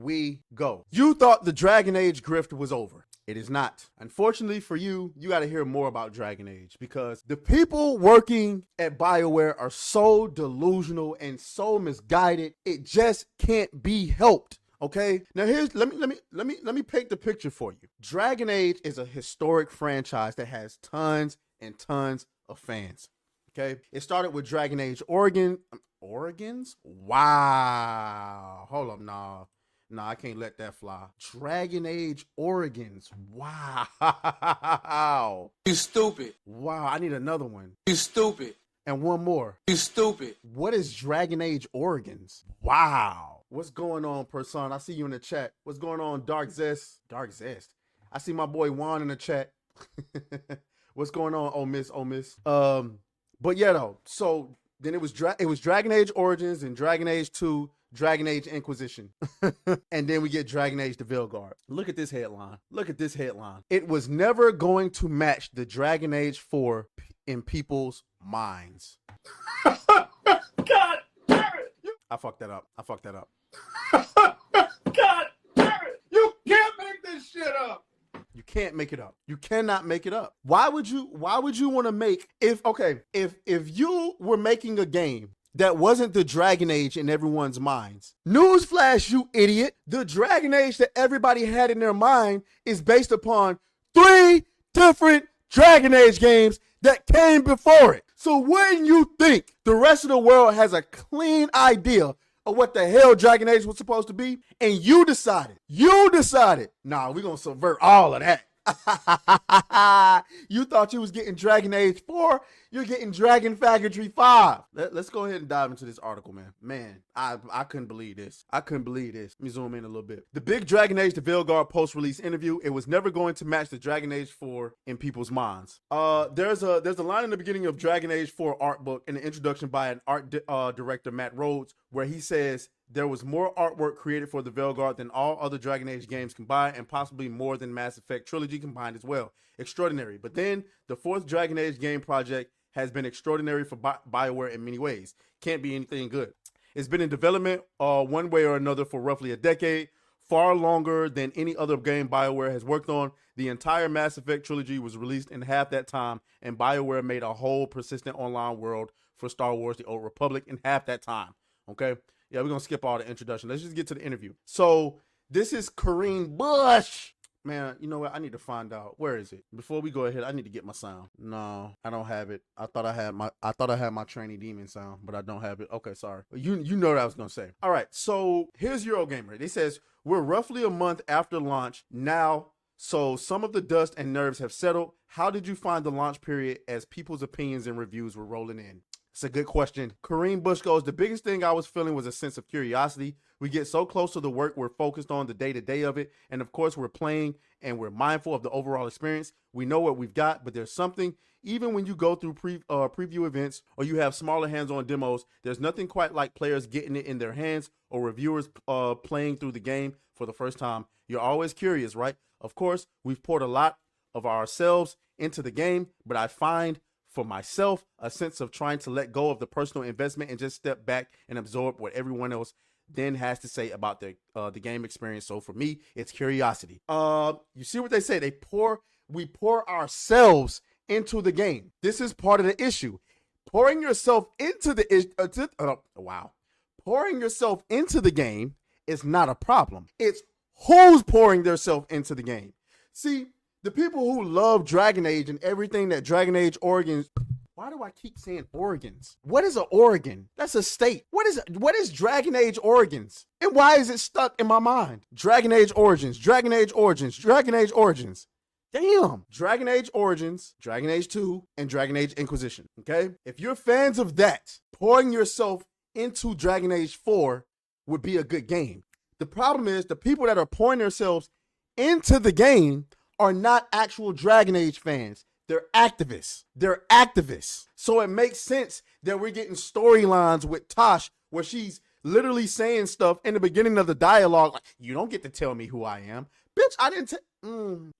we go. You thought the Dragon Age grift was over. It is not. Unfortunately for you, you got to hear more about Dragon Age because the people working at Bioware are so delusional and so misguided. It just can't be helped. Okay, now let me paint the picture for you. Dragon Age is a historic franchise that has tons and tons of fans. Okay, it started with Dragon Age Origins. Wow, hold up, nah, I can't let that fly. Dragon Age Origins. Wow. You stupid. Wow, I need another one. You stupid. And one more. You stupid. What is Dragon Age Origins? Wow. What's going on, Person? I see you in the chat. What's going on, Dark Zest? I see my boy Juan in the chat. What's going on, Oh Miss? But yeah, though. So then it was Dragon Age Origins and Dragon Age 2, Dragon Age Inquisition. And then we get Dragon Age the Veilguard. Look at this headline. It was never going to match the Dragon Age 4 in people's minds. God damn it! I fucked that up. God damn it! You can't make this shit up. You can't make it up. You cannot make it up. Why would you want to make if you were making a game that wasn't the Dragon Age in everyone's minds? Newsflash, you idiot. The Dragon Age that everybody had in their mind is based upon 3 different Dragon Age games that came before it. So when you think the rest of the world has a clean idea of what the hell Dragon Age was supposed to be, and you decided, nah, we're going to subvert all of that. You thought you was getting Dragon Age 4, you're getting Dragon Faggotry 5. Let's go ahead and dive into this article, man. I couldn't believe this. Let me zoom in a little bit. The big Dragon Age the Veilguard post-release interview, it was never going to match the Dragon Age 4 in people's minds. There's a line in the beginning of Dragon Age 4 art book in the introduction by an art director, Matt Rhodes, where he says there was more artwork created for the Veilguard than all other Dragon Age games combined, and possibly more than Mass Effect trilogy combined as well. Extraordinary. But then the 4th Dragon Age game project has been extraordinary for Bioware in many ways. Can't be anything good. It's been in development one way or another for roughly a decade, far longer than any other game Bioware has worked on. The entire Mass Effect trilogy was released in half that time, and Bioware made a whole persistent online world for Star Wars The Old Republic in half that time. Okay? Yeah, we're going to skip all the introduction. Let's just get to the interview. So this is Corinne Bush. Man, you know what? I need to find out. Where is it? Before we go ahead, I need to get my sound. No, I don't have it. I thought I had my Trainee Demon sound, but I don't have it. Okay, sorry. You know what I was going to say. All right, so here's Eurogamer. It says, we're roughly a month after launch now, so some of the dust and nerves have settled. How did you find the launch period as people's opinions and reviews were rolling in? It's a good question. Kareem Bush goes, the biggest thing I was feeling was a sense of curiosity. We get so close to the work, we're focused on the day-to-day of it. And of course, we're playing and we're mindful of the overall experience. We know what we've got, but there's something, even when you go through preview events or you have smaller hands-on demos, there's nothing quite like players getting it in their hands or reviewers playing through the game for the first time. You're always curious, right? Of course, we've poured a lot of ourselves into the game, but I find for myself a sense of trying to let go of the personal investment and just step back and absorb what everyone else then has to say about the game experience. So for me, it's curiosity. You see what they say? We pour ourselves into the game. This is part of the issue. Pouring yourself into pouring yourself into the game is not a problem. It's who's pouring themselves into the game. See, the people who love Dragon Age and everything that Dragon Age Origins. Why do I keep saying Origins? What is an Oregon? That's a state. What is Dragon Age Origins? And why is it stuck in my mind? Dragon Age Origins, Dragon Age Origins, Dragon Age Origins. Damn. Dragon Age Origins, Dragon Age 2, and Dragon Age Inquisition. Okay? If you're fans of that, pouring yourself into Dragon Age 4 would be a good game. The problem is the people that are pouring themselves into the game are not actual Dragon Age fans. They're activists. So it makes sense that we're getting storylines with Tosh where she's literally saying stuff in the beginning of the dialogue like, you don't get to tell me who I am. Bitch, I didn't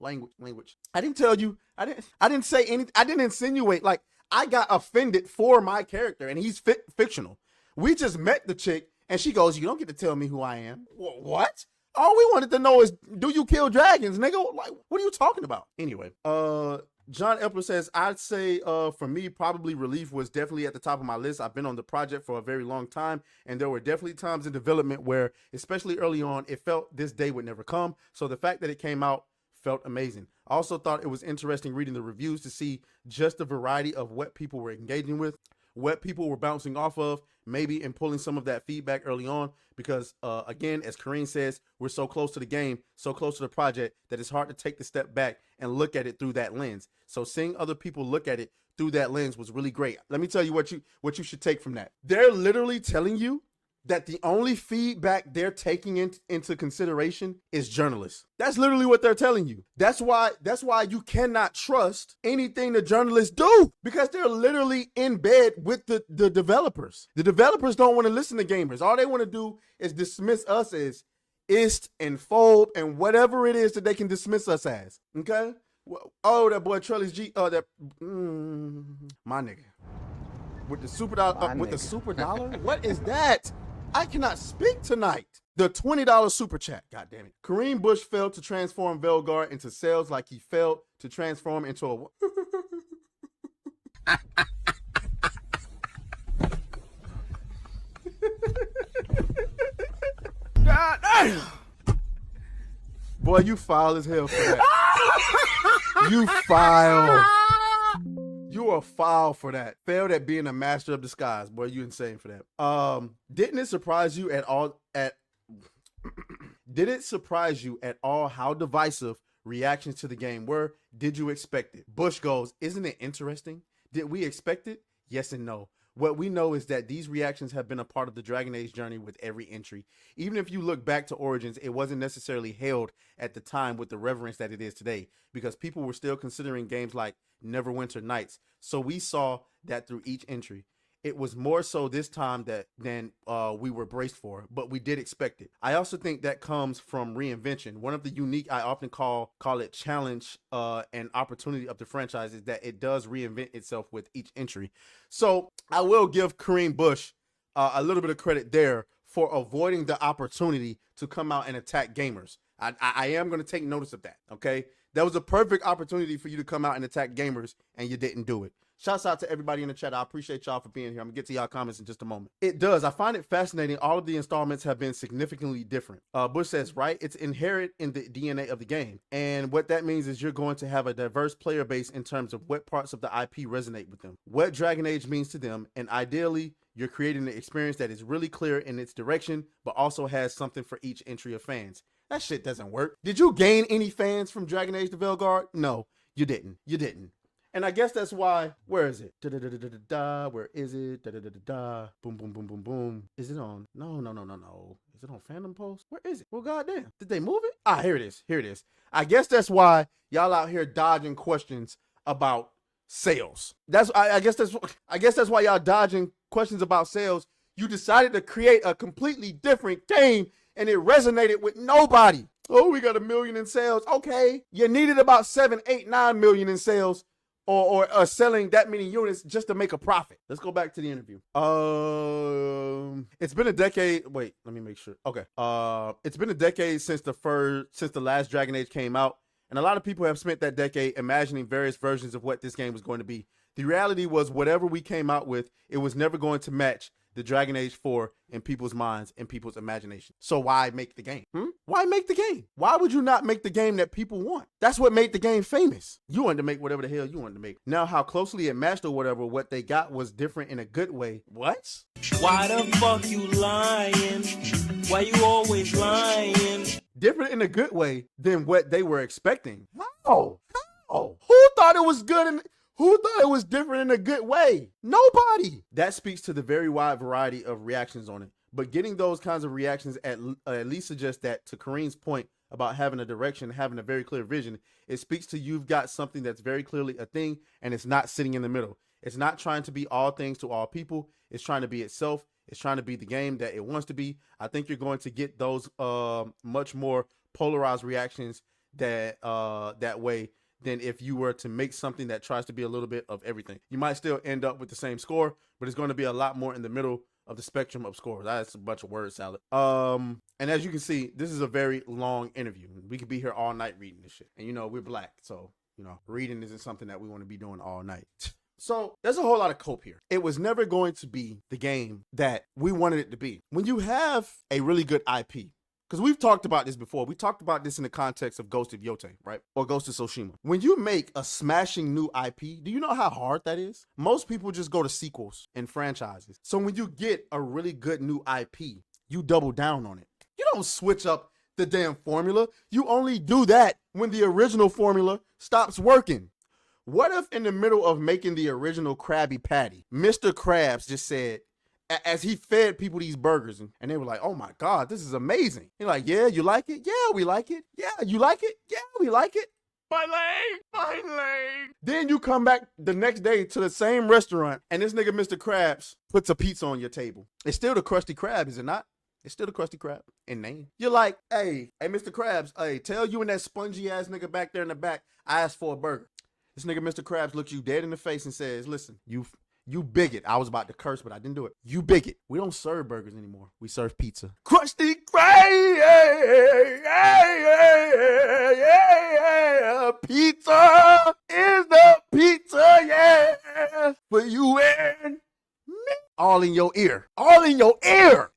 language. I didn't tell you. I didn't say anything. I didn't insinuate. Like, I got offended for my character and he's fictional. We just met the chick and she goes, you don't get to tell me who I am. What? All we wanted to know is, do you kill dragons, nigga? Like, what are you talking about? Anyway, John Epler says, I'd say for me, probably Relief was definitely at the top of my list. I've been on the project for a very long time, and there were definitely times in development where, especially early on, it felt this day would never come. So the fact that it came out felt amazing. I also thought it was interesting reading the reviews to see just the variety of what people were engaging with, what people were bouncing off of, maybe and pulling some of that feedback early on, because again, as Kareem says, we're so close to the game, so close to the project, that it's hard to take the step back and look at it through that lens. So seeing other people look at it through that lens was really great. Let me tell you what you should take from that. They're literally telling you that the only feedback they're taking into consideration is journalists. That's literally what they're telling you. That's why you cannot trust anything the journalists do, because they're literally in bed with the developers. The developers don't want to listen to gamers. All they want to do is dismiss us as ist and phobe and whatever it is that they can dismiss us as. Okay? Oh, that boy Trellis G. My nigga. With the super dollar. With the super dollar? What is that? I cannot speak tonight. The $20 super chat. God damn it. Kareem Bush failed to transform Veilguard into Sales like he failed to transform into a. God damn. Boy, you foul as hell for that. You foul. You are foul for that. Failed at being a master of disguise. Boy, you insane for that. Didn't it surprise you at all how divisive reactions to the game were? Did you expect it? Bush goes, isn't it interesting? Did we expect it? Yes and no. What we know is that these reactions have been a part of the Dragon Age journey with every entry. Even if you look back to Origins, it wasn't necessarily hailed at the time with the reverence that it is today, because people were still considering games like Neverwinter Nights. So we saw that through each entry. It was more so this time than we were braced for, but we did expect it. I also think that comes from reinvention. One of the unique, I often call it challenge and opportunity of the franchise, is that it does reinvent itself with each entry. So I will give Kareem Bush a little bit of credit there for avoiding the opportunity to come out and attack gamers. I am going to take notice of that, okay? That was a perfect opportunity for you to come out and attack gamers, and you didn't do it. Shouts out to everybody in the chat. I appreciate y'all for being here. I'm going to get to y'all comments in just a moment. It does. I find it fascinating. All of the installments have been significantly different. Bush says, right? It's inherent in the DNA of the game. And what that means is you're going to have a diverse player base in terms of what parts of the IP resonate with them, what Dragon Age means to them, and ideally, you're creating an experience that is really clear in its direction, but also has something for each entry of fans. That shit doesn't work. Did you gain any fans from Dragon Age the Veilguard? No, you didn't. You didn't. And I guess that's why, where is it? Where is it? Boom, boom, boom, boom, boom. Is it on? No. Is it on Fandom Post? Where is it? Well, goddamn. Did they move it? Ah, here it is. Here it is. I guess that's why y'all out here dodging questions about sales. I guess that's why y'all dodging questions about sales. You decided to create a completely different game, and it resonated with nobody. Oh, we got 1 million in sales. Okay. You needed about 7, 8, 9 million in sales or selling that many units just to make a profit. Let's go back to the interview. It's been a decade. Wait, let me make sure. Okay. It's been a decade since the last Dragon Age came out, and a lot of people have spent that decade imagining various versions of what this game was going to be. The reality was, whatever we came out with, it was never going to match the Dragon Age 4 in people's minds and people's imagination. So why make the game? Why make the game? Why would you not make the game that people want? That's what made the game famous. You wanted to make whatever the hell you wanted to make. Now, how closely it matched or whatever, what they got was different in a good way. What? Why the fuck you lying? Why you always lying? Different in a good way than what they were expecting. How? Who thought it was good and who thought it was different in a good way? Nobody. That speaks to the very wide variety of reactions on it. But getting those kinds of reactions at least suggests that, to Kareem's point about having a direction, having a very clear vision, it speaks to you've got something that's very clearly a thing, and it's not sitting in the middle. It's not trying to be all things to all people. It's trying to be itself. It's trying to be the game that it wants to be. I think you're going to get those much more polarized reactions that way than if you were to make something that tries to be a little bit of everything. You might still end up with the same score, but it's going to be a lot more in the middle of the spectrum of scores. That's a bunch of word salad. And as you can see, this is a very long interview. We could be here all night reading this shit. And you know, we're black, so you know, reading isn't something that we want to be doing all night. So there's a whole lot of cope here. It was never going to be the game that we wanted it to be. When you have a really good IP, because we've talked about this before. We talked about this in the context of Ghost of Yote, right? Or Ghost of Tsushima. When you make a smashing new IP, do you know how hard that is? Most people just go to sequels and franchises. So when you get a really good new IP, you double down on it. You don't switch up the damn formula. You only do that when the original formula stops working. What if in the middle of making the original Krabby Patty, Mr. Krabs just said, as he fed people these burgers, and they were like, oh my God, this is amazing. He's like, yeah, you like it? Yeah, we like it. Yeah, you like it? Yeah, we like it. My leg. Then you come back the next day to the same restaurant, and this nigga, Mr. Krabs, puts a pizza on your table. It's still the Krusty Krab, is it not? It's still the Krusty Krab in name. You're like, hey, Mr. Krabs, hey, tell you and that spongy ass nigga back there in the back, I asked for a burger. This nigga, Mr. Krabs, looks you dead in the face and says, listen, you bigot. I was about to curse, but I didn't do it. You bigot. We don't serve burgers anymore. We serve pizza. Krusty Krab, yeah. Pizza is the pizza, yeah. For you and me. All in your ear.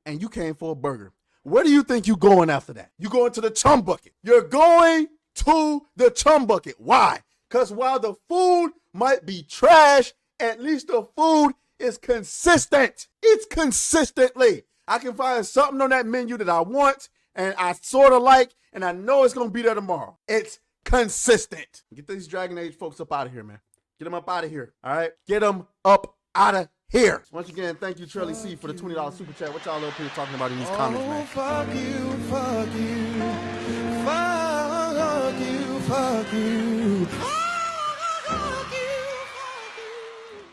And you came for a burger. Where do you think you going after that? You going to the chum bucket. You're going to the chum bucket. Why? Because while the food might be trash, at least the food is consistent. It's consistently. I can find something on that menu that I want and I sort of like, and I know it's going to be there tomorrow. It's consistent. Get these Dragon Age folks up out of here, man. Get them up out of here. All right? Get them up out of here. Once again, thank you, Trelly C, for the $20 super chat. What y'all up here talking about in these comments, man? Fuck you.